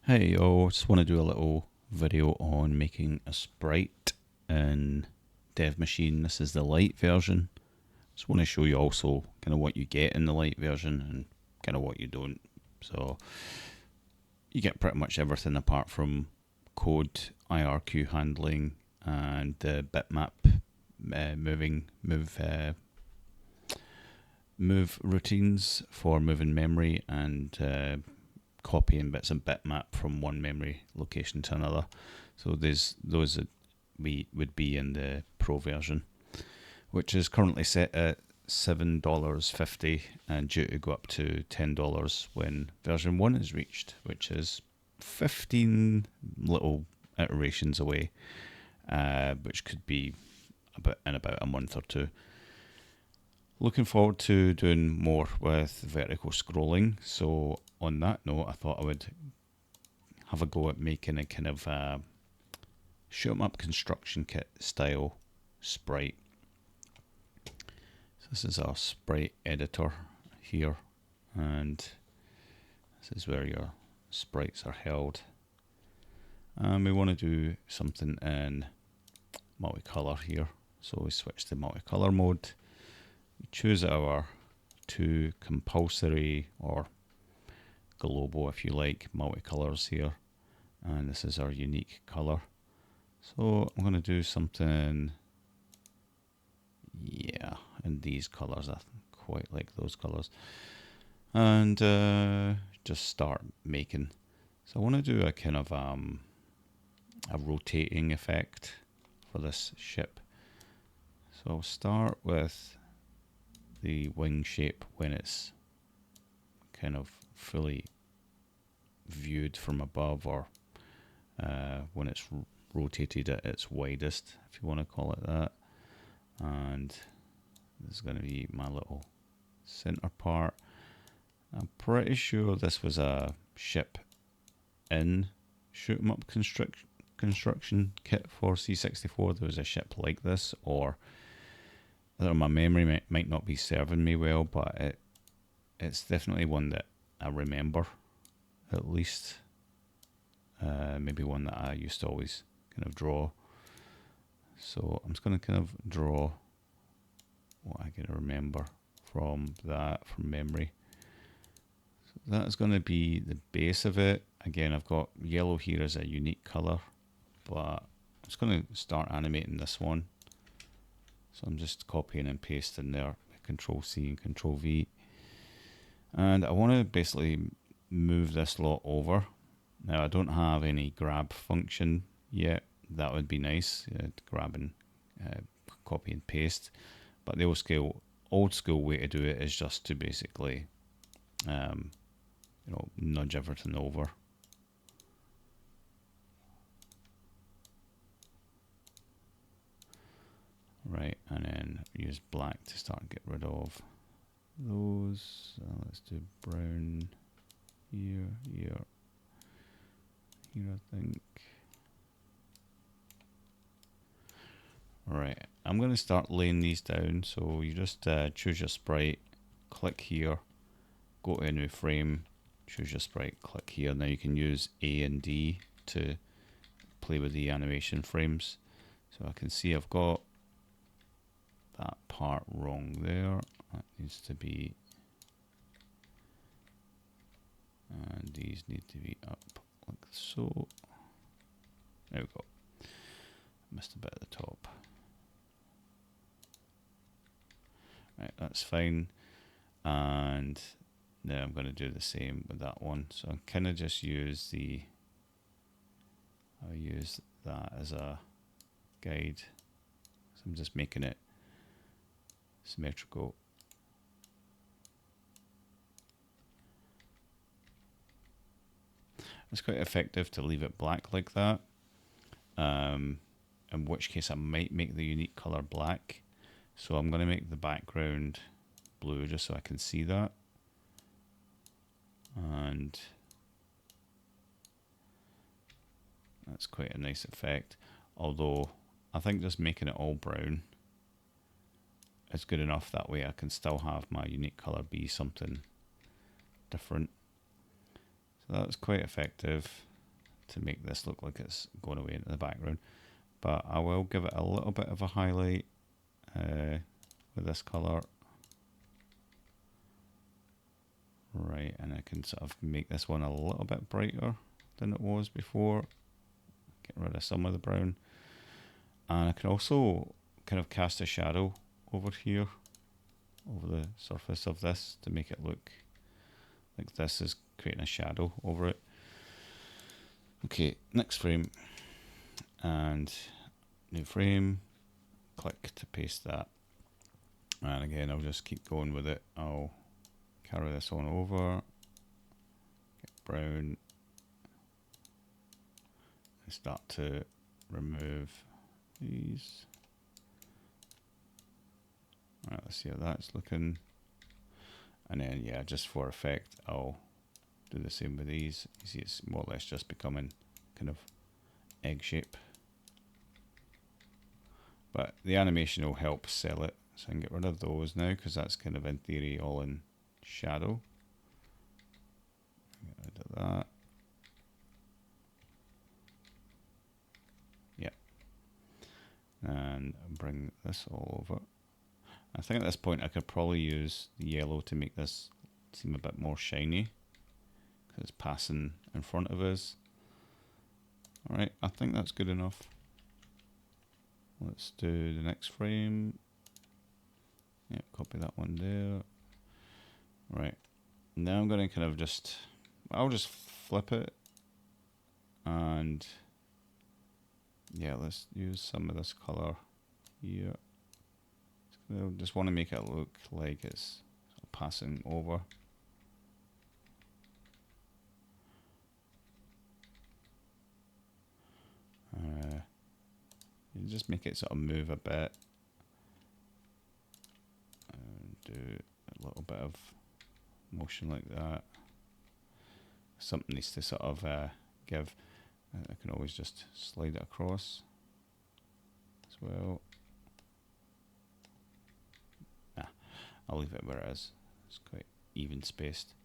Hey yo, just want to do a little video on making a sprite in Dev Machine. This is the LITE version. Just want to show you also kind of what you get in the LITE version and kind of what you don't. So you get pretty much everything apart from code, IRQ handling, and the bitmap move routines for moving memory and copying bits of bitmap from one memory location to another. So those that would be in the Pro version, which is currently set at $7.50 and due to go up to $10 when version 1 is reached, which is 15 little iterations away, which could be in about a month or two. Looking forward to doing more with vertical scrolling. So on that note, I thought I would have a go at making a kind of shoot 'em up construction kit style sprite. So this is our sprite editor here, and this is where your sprites are held. And we want to do something in multicolor here. So we switch to multicolor mode. We choose our two compulsory or global, if you like, multicolors here, and this is our unique color. So I'm going to do something, yeah, in these colors. I quite like those colors, and just start making. So I want to do a kind of a rotating effect for this ship. So I'll start with the wing shape when it's kind of fully viewed from above, or when it's rotated at its widest, if you want to call it that. And this is going to be my little center part. I'm pretty sure this was a ship in shoot 'em up construction kit for C64. There was a ship like this, or my memory might not be serving me well, but it's definitely one that I remember, at least. Maybe one that I used to always kind of draw. So I'm just going to kind of draw what I can remember from that, from memory. So that is going to be the base of it. Again, I've got yellow here as a unique color, but I'm just going to start animating this one. So I'm just copying and pasting there, Control C and Control V. And I want to basically move this lot over. Now I don't have any grab function yet. That would be nice, grab and copy and paste. But the old school way to do it is just to basically, nudge everything over. Right, and then use black to start get rid of those. Let's do brown here, here, I think. Right, I'm going to start laying these down. So you just choose your sprite, click here, go to a new frame, choose your sprite, click here. Now you can use A and D to play with the animation frames. So I can see I've got that part wrong there. That needs to be, and these need to be up like so. There we go. Missed a bit at the top. Right, that's fine. And now I'm going to do the same with that one. So I kind of just use I'll use that as a guide. So I'm just making it symmetrical. It's quite effective to leave it black like that, in which case I might make the unique color black. So I'm going to make the background blue just so I can see that. And that's quite a nice effect. Although I think just making it all brown is good enough. That way I can still have my unique color be something different. So that's quite effective. to make this look like it's going away into the background. But I will give it a little bit of a highlight with this colour. Right, and I can sort of make this one a little bit brighter than it was before. Get rid of some of the brown. And I can also kind of cast a shadow over here, over the surface of this, to make it look like this is creating a shadow over it. Okay, next frame. And new frame. Click to paste that. And again, I'll just keep going with it. I'll carry this on over, get brown, and start to remove these. Alright, let's see how that's looking. And then, yeah, just for effect, I'll do the same with these. You see, it's more or less just becoming kind of egg shape. But the animation will help sell it. So I can get rid of those now, because that's kind of in theory all in shadow. Get rid of that. Yeah. And bring this all over. I think at this point I could probably use the yellow to make this seem a bit more shiny, because it's passing in front of us. Alright, I think that's good enough. Let's do the next frame. Yep, copy that one there. Right, now I'm going to kind of I'll just flip it, and yeah, let's use some of this color here. I just want to make it look like it's passing over. You just make it sort of move a bit, and do a little bit of motion like that. Something needs to sort of give. I can always just slide it across as well. I'll leave it where it is. It's quite even spaced.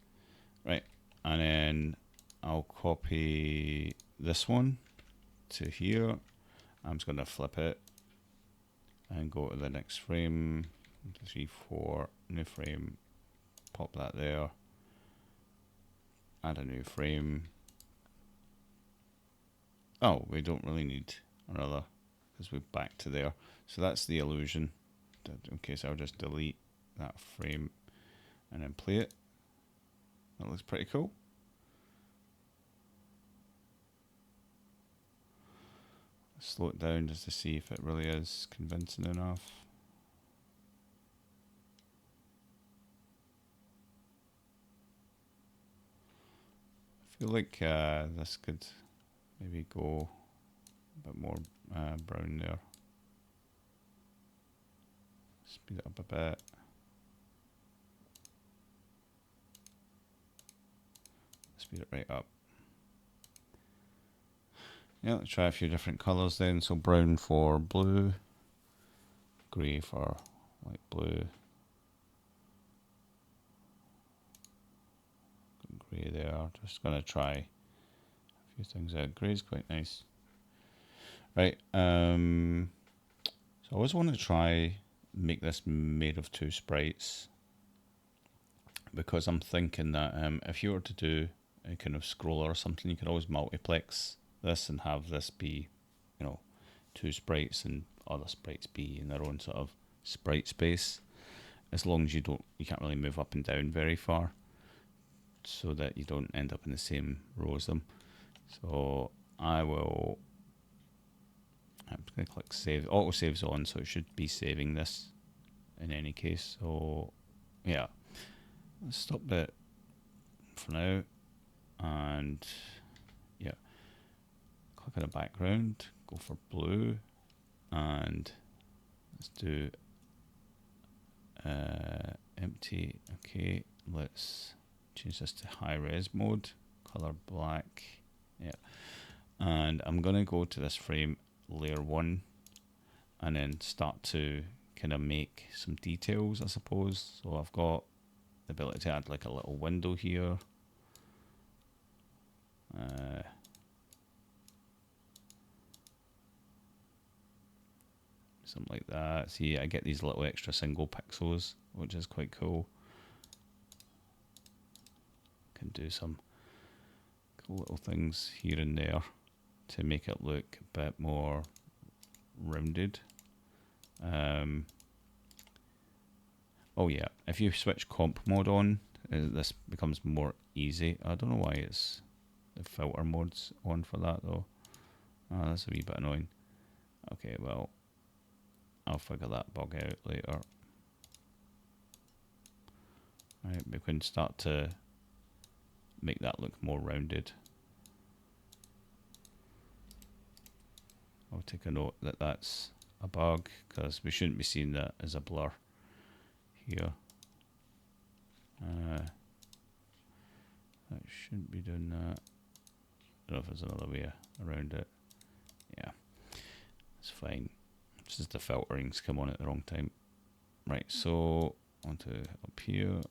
Right, and then I'll copy this one to here. I'm just going to flip it and go to the next frame. 1, 2, 3, 4, new frame. Pop that there. Add a new frame. Oh, we don't really need another, because we're back to there. So that's the illusion. Okay, so I'll just delete that frame and then play it. That looks pretty cool. Slow it down just to see if it really is convincing enough. I feel like this could maybe go a bit more brown there. Speed it up a bit. Speed it right up. Yeah, let's try a few different colours then. So brown for blue, grey for light blue, grey there. Just going to try a few things out. Grey's quite nice. Right, so I always want to try make this made of 2 sprites, because I'm thinking that if you were to do a kind of scroller or something, you could always multiplex this and have this be, 2 sprites, and other sprites be in their own sort of sprite space, as long as you can't really move up and down very far, so that you don't end up in the same row as them. So I'm going to click save. Auto saves on, so it should be saving this in any case. So yeah, let's stop it for now, and yeah, click on a background, go for blue, and let's do empty. Okay, let's change this to high res mode, color black. Yeah, and I'm going to go to this frame, layer 1, and then start to kind of make some details, I suppose. So I've got the ability to add like a little window here. something like that. See, I get these little extra single pixels, which is quite cool. Can do some cool little things here and there to make it look a bit more rounded. Oh yeah, if you switch comp mode on, this becomes more easy. I don't know why it's the filter mode's on for that though. Oh, that's a wee bit annoying. Okay, well, I'll figure that bug out later. Right, we can start to make that look more rounded. I'll take a note that that's a bug, because we shouldn't be seeing that as a blur here. That shouldn't be doing that. I don't know if there's another way around it. Yeah, it's fine. It's just the filtering's come on at the wrong time. Right, so onto up here.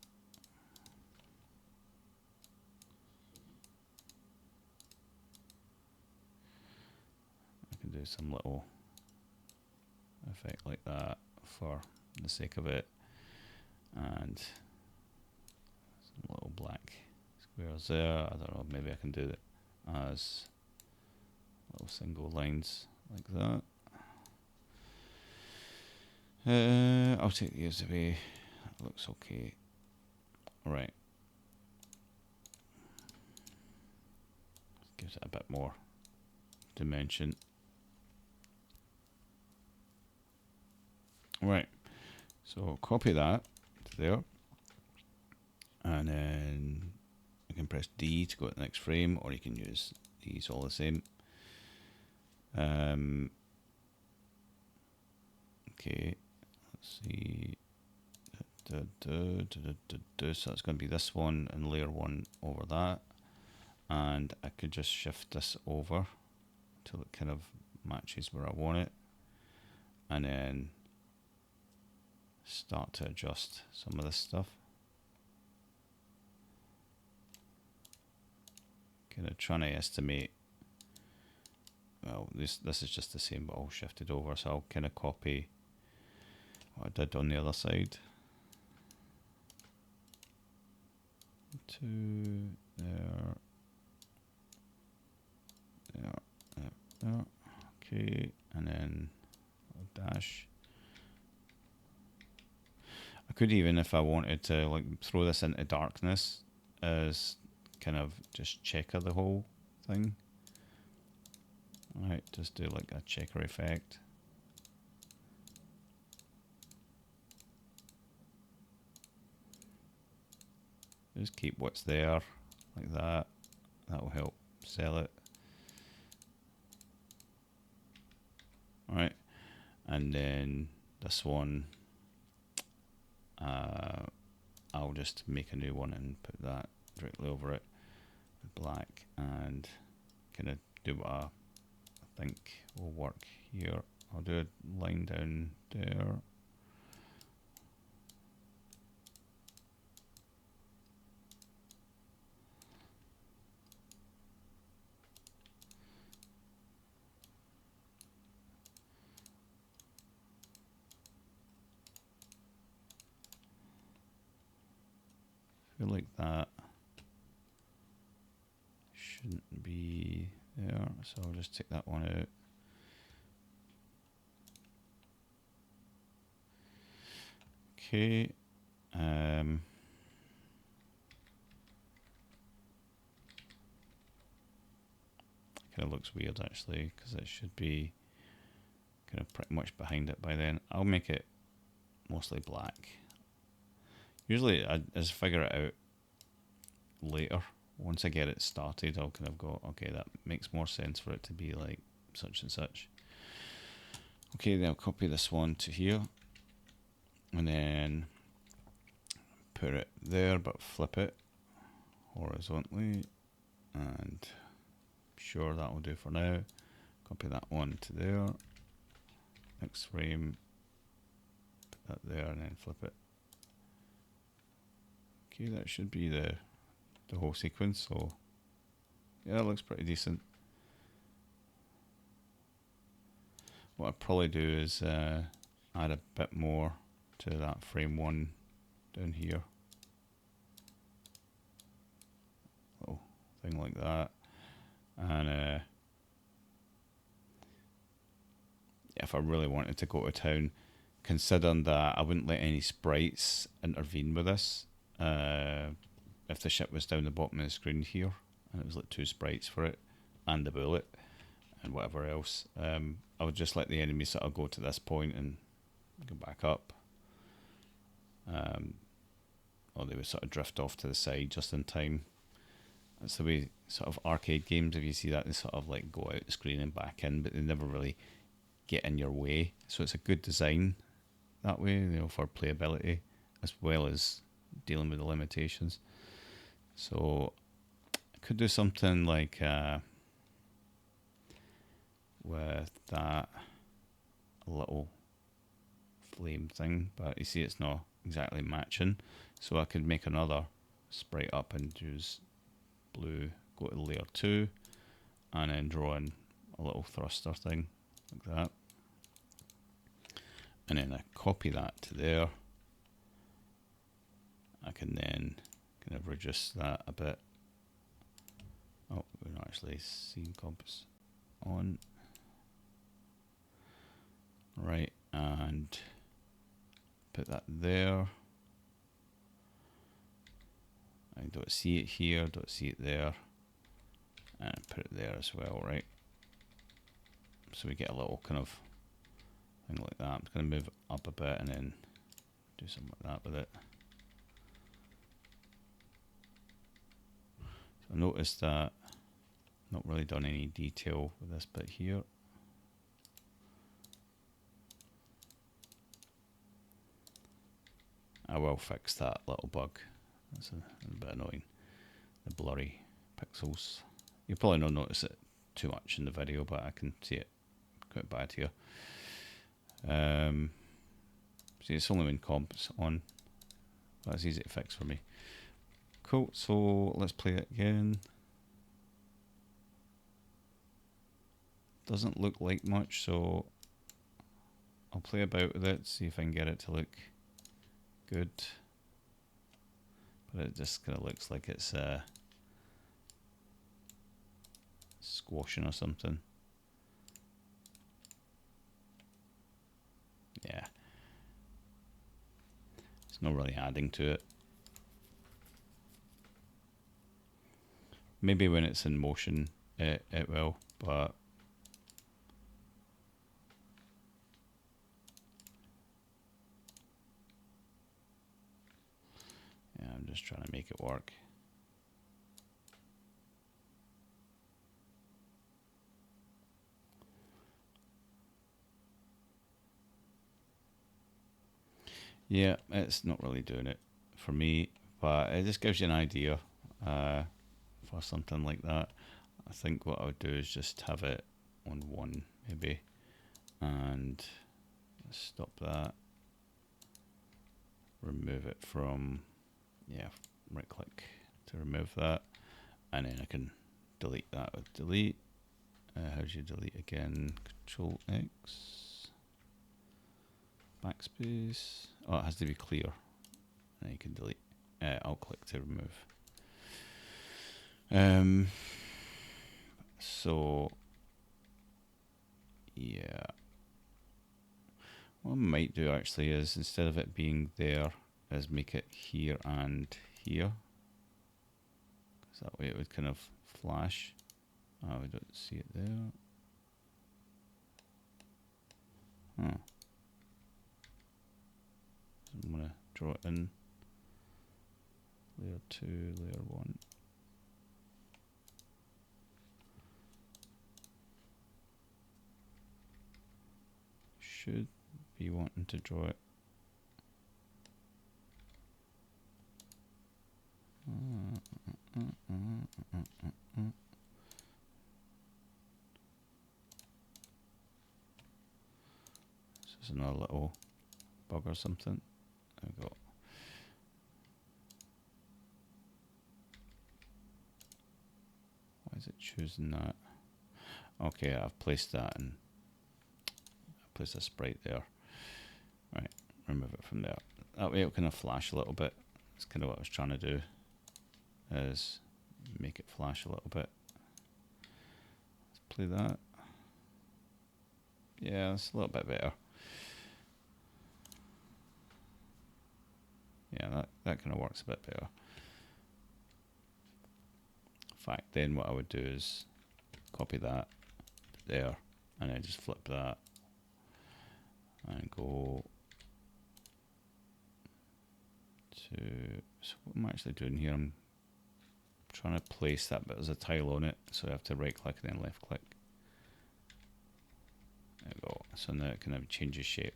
I can do some little effect like that for the sake of it, and some little black squares there. I don't know, maybe I can do it as little single lines like that. I'll take these away. That looks okay. Alright. Gives it a bit more dimension. Right. So copy that to there. And then you can press D to go to the next frame, or you can use these all the same. Okay, let's see. So that's going to be this one and layer one over that. And I could just shift this over till it kind of matches where I want it. And then start to adjust some of this stuff. Kind of trying to estimate. Well, this is just the same, but all shifted over. So I'll kind of copy what I did on the other side. To there. There. Okay, and then a dash. I could even, if I wanted to, like throw this into darkness as kind of just checker the whole thing. Alright, just do like a checker effect. Just keep what's there like that. That will help sell it. Alright, and then this one, I'll just make a new one and put that directly over it with black, and kind of do what I think will work here. I'll do a line down there. I feel like that shouldn't be there, so I'll just take that one out. Okay. Kind of looks weird actually, because it should be kind of pretty much behind it by then. I'll make it mostly black. Usually I just figure it out later. Once I get it started, I'll kind of go, okay, that makes more sense for it to be like such and such. Okay, then I'll copy this one to here, and then put it there, but flip it horizontally, and sure, that will do for now. Copy that one to there, next frame, put that there, and then flip it. Okay, that should be the whole sequence. So yeah, it looks pretty decent. what I'd probably do is add a bit more to that frame 1 down here. Little thing like that. And if I really wanted to go to town, considering that I wouldn't let any sprites intervene with this, if the ship was down the bottom of the screen here, and it was like 2 sprites for it, and the bullet, and whatever else, I would just let the enemy sort of go to this point and go back up. Or they would sort of drift off to the side just in time. That's the way sort of arcade games, if you see that, they sort of like go out the screen and back in, but they never really get in your way. So it's a good design that way, you know, for playability as well as dealing with the limitations. So I could do something like with that little flame thing, but you see it's not exactly matching. So I could make another sprite up and use blue, go to layer 2, and then draw in a little thruster thing like that. And then I copy that to there. I can then kind of reduce that a bit. Oh, we're not actually seeing compass on. Right, and put that there. I don't see it here, don't see it there. And put it there as well, right? So we get a little kind of thing like that. I'm just going to move up a bit and then do something like that with it. So notice that I've not really done any detail with this bit here. I will fix that little bug. That's a bit annoying. The blurry pixels. You'll probably not notice it too much in the video, but I can see it quite bad here. See, it's only when comp's on. That's easy to fix for me. Cool, so let's play it again. Doesn't look like much, so I'll play about with it, see if I can get it to look good. But it just kind of looks like it's squashing or something. Yeah. It's not really adding to it. Maybe when it's in motion it will, but yeah, I'm just trying to make it work. Yeah, it's not really doing it for me, but it just gives you an idea for something like that. I think what I would do is just have it on 1 maybe, and stop that, remove it from, yeah, right click to remove that, and then I can delete that with delete. How do you delete again? Control X, backspace. Oh, it has to be clear, and then you can delete. I'll click to remove. So yeah, what I might do actually is, instead of it being there, is make it here and here, because that way it would kind of flash. Oh, we don't see it there. Huh. I'm going to draw it in layer 2, layer 1. Should be wanting to draw it. This is another little bug or something. There we go. Why is it choosing that? Okay, I've placed that in place a sprite there. Right, remove it from there. That way it'll kind of flash a little bit. That's kind of what I was trying to do, is make it flash a little bit. Let's play that. Yeah, it's a little bit better. Yeah, that kind of works a bit better. In fact, then what I would do is copy that there, and then just flip that and go to, so what I'm actually doing here, I'm trying to place that bit as a tile on it, so I have to right click and then left click. There we go. So now it kind of changes shape.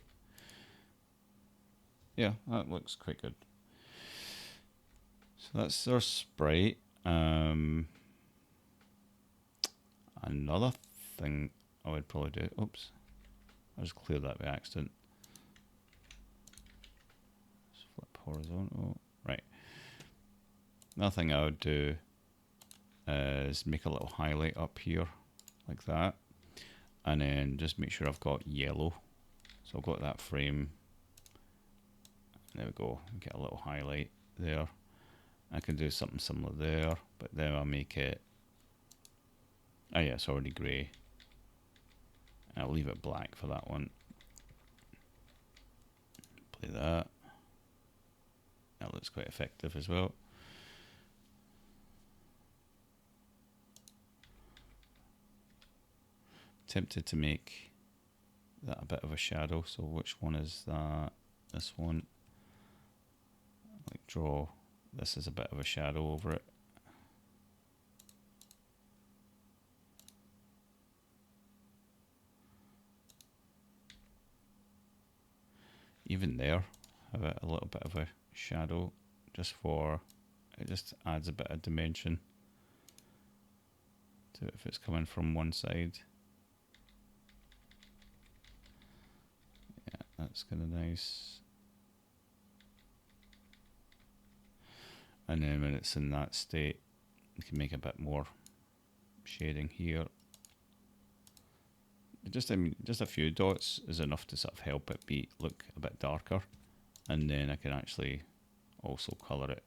Yeah, that looks quite good. So that's our sprite. Another thing I would probably do, oops, I just cleared that by accident. Just flip horizontal, right. Another thing I would do is make a little highlight up here, like that. And then just make sure I've got yellow. So I've got that frame. There we go, get a little highlight there. I can do something similar there, but then I'll make it, oh yeah, it's already grey. I'll leave it black for that one. Play that. That looks quite effective as well. Tempted to make that a bit of a shadow, so which one is that? This one. Like draw this as a bit of a shadow over it. Even there, have a little bit of a shadow, just for, it just adds a bit of dimension to it if it's coming from one side. Yeah, that's kind of nice. And then when it's in that state, you can make a bit more shading here. Just a few dots is enough to sort of help it look a bit darker, and then I can actually also colour it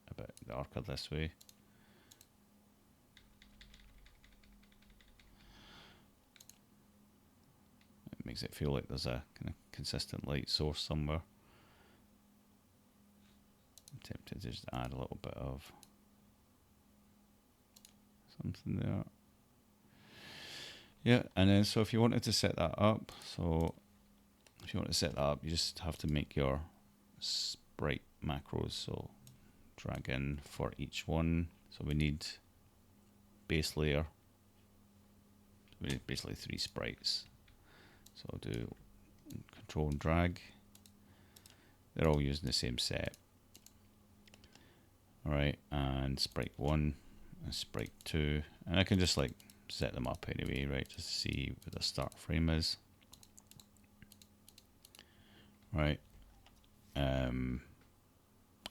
a bit darker this way. It makes it feel like there's a kind of consistent light source somewhere. I'm tempted to just add a little bit of something there. Yeah, and then so if you wanted to set that up, you just have to make your sprite macros. So drag in for each one. So we need base layer. We need basically 3 sprites. So I'll do control and drag. They're all using the same set. Alright, and sprite 1 and sprite 2. And I can just like set them up anyway, right, just to see what the start frame is. Right.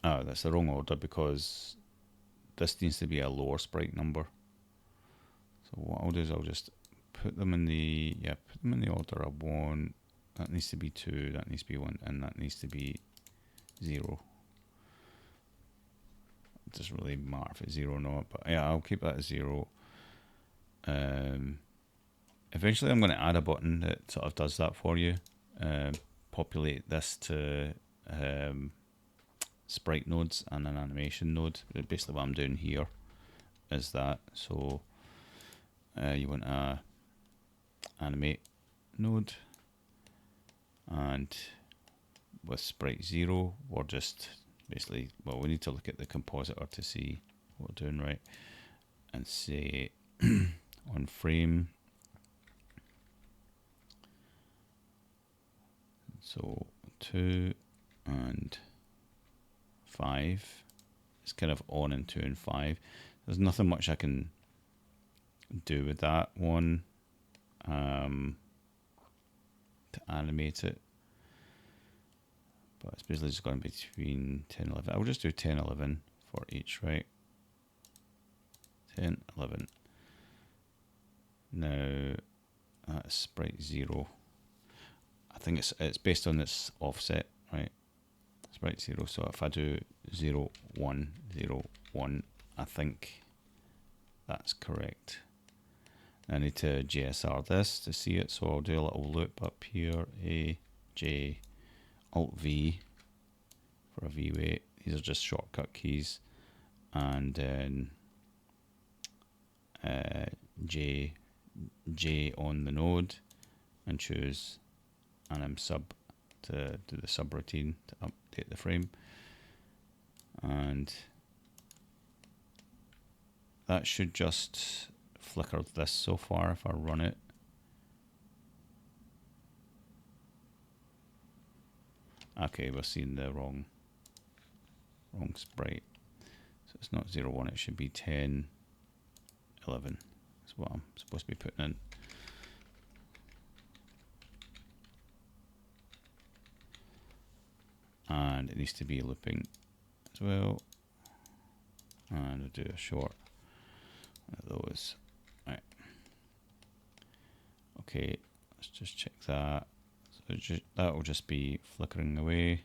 Oh, that's the wrong order because this needs to be a lower sprite number. So what I'll do is I'll just put them in the order I want. That needs to be 2, that needs to be 1, and that needs to be 0. It doesn't really matter if it's 0 or not, but yeah, I'll keep that as 0. Eventually I'm going to add a button that sort of does that for you. Populate this to sprite nodes and an animation node. Basically what I'm doing here is that. So you want a animate node, and with sprite 0 we're just basically, well, we need to look at the compositor to see what we're doing right, and say on frame, so 2 and 5 is kind of on in 2 and 5. There's nothing much I can do with that one to animate it, but it's basically just going between 10 and 11. I'll just do 10, 11 for each, right? 10, 11. Now that's sprite 0. think it's based on this offset, right? Sprite 0. So if I do 0, 1, 0, 1, I think that's correct. I need to JSR this to see it, so I'll do a little loop up here, A, J, Alt V for a V weight. These are just shortcut keys, and then J on the node, and choose anim sub to do the subroutine to update the frame, and that should just flicker this so far if I run it. Okay, we're seeing the wrong sprite. So it's not 0, 1, it should be 10, 11. That's what I'm supposed to be putting in. And it needs to be looping as well. And we'll do a short of those. Right. Okay, let's just check that. So that will just be flickering away.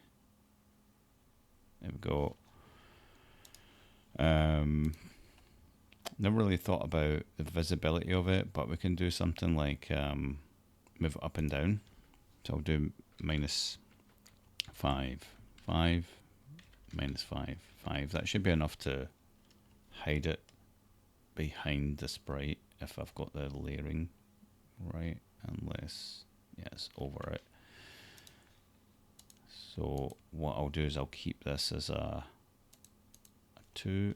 There we go. Never really thought about the visibility of it, but we can do something like move it up and down. So I'll do -5, 5, -5, 5. That should be enough to hide it behind the sprite if I've got the layering right, unless, yeah, it's over it. So what I'll do is I'll keep this as a 2,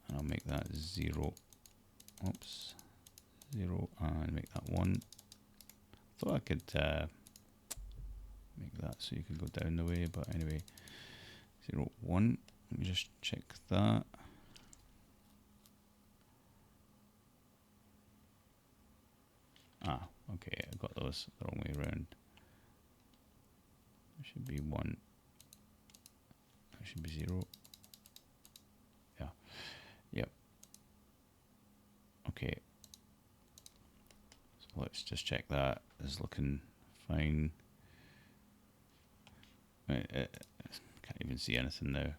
and I'll make that 0. Oops, 0, and make that 1. Thought I could make that so you could go down the way, but anyway, 0, 1. Let me just check that. Ah, okay, I got those the wrong way around. It should be 1. It should be 0. Yeah. Yep. Okay. So let's just check that. It's looking fine. Can't even see anything now.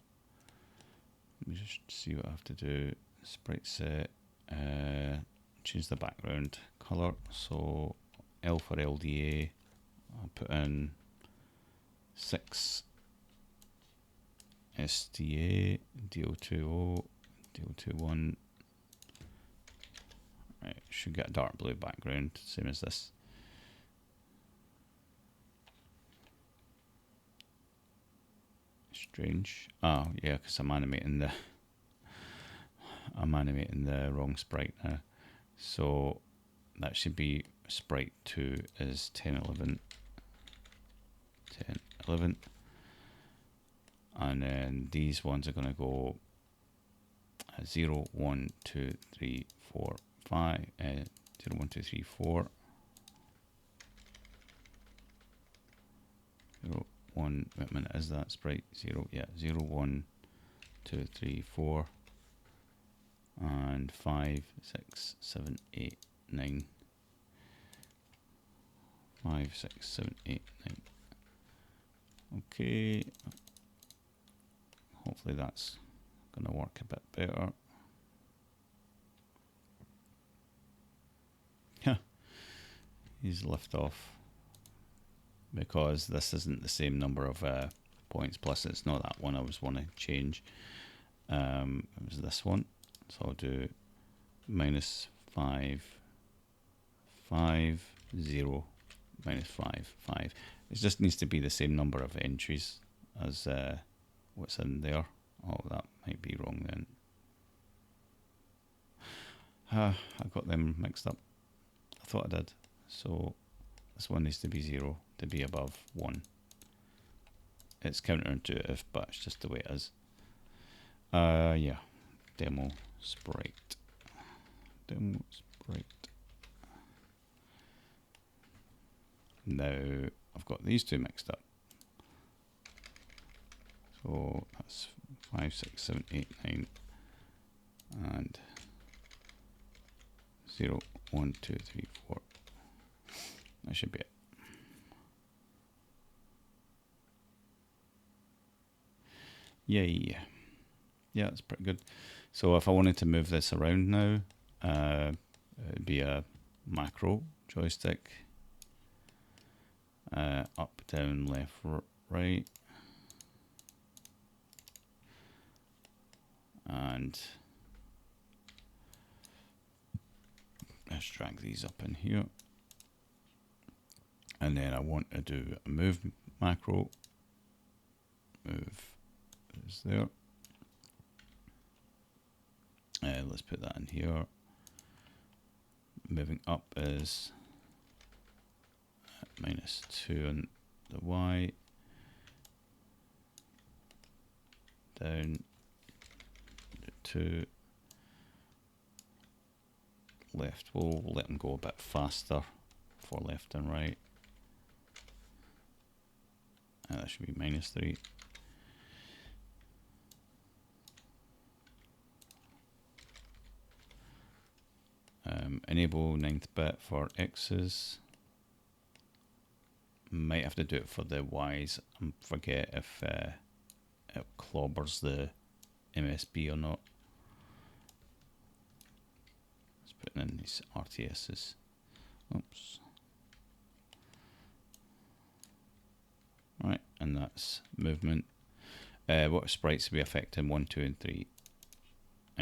Let me just see what I have to do. Sprite set. Change the background color. So L for LDA. I'll put in 6 SDA, DO20, DO21. Right, should get a dark blue background, same as this. Strange. Oh yeah, because I'm animating the wrong sprite now. So that should be sprite 2 is 10, 11, 10, 11. And then these ones are going to go 0, 1, 2, 3, 4, 5, 0, 1, 2, 3, 4. 0, 1, wait a minute, is that sprite 0? Yeah, 0, 1, 2, 3, 4. And 5, 6, 7, 8, 9. 5, 6, 7, 8, 9. Okay. Hopefully that's going to work a bit better. He's lift off because this isn't the same number of points. Plus, it's not that one I was want to change. It was this one. So I'll do -5, 5, 0, -5, 5. It just needs to be the same number of entries as what's in there. Oh, that might be wrong then. I got them mixed up. I thought I did. So this one needs to be 0 to be above 1. It's counterintuitive, but it's just the way it is. Yeah, demo sprite. Demo sprite. Now I've got these two mixed up. So that's 5, 6, 7, 8, 9, and 0, 1, 2, 3, 4. That should be it. Yay. Yeah, that's pretty good. So if I wanted to move this around now, it'd be a macro joystick. Up, down, left, right. And let's drag these up in here. And then I want to do a move macro. Move is there. Let's put that in here. Moving up is -2 on the Y. Down 2. Left, we'll let them go a bit faster for left and right. That should be -3. Enable 9th bit for X's. Might have to do it for the Y's. I forget if it clobbers the MSB or not. Let's put in these RTS's. Oops. Right, and that's movement. What sprites will be affecting 1, 2, and 3?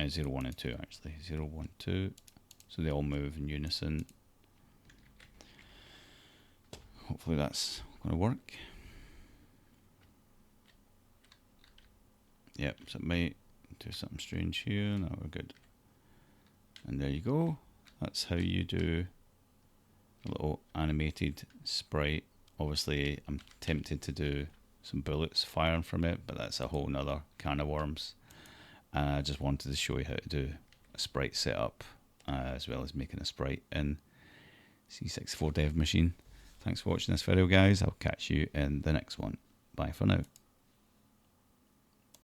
0, 1, and 2 actually. 0, 1, 2. So they all move in unison. Hopefully that's going to work. Yep, so it might do something strange here. No, we're good. And there you go. That's how you do a little animated sprite. Obviously, I'm tempted to do some bullets firing from it, but that's a whole nother can of worms. And I just wanted to show you how to do a sprite setup, as well as making a sprite in C64 Dev Machine. Thanks for watching this video, guys. I'll catch you in the next one. Bye for now.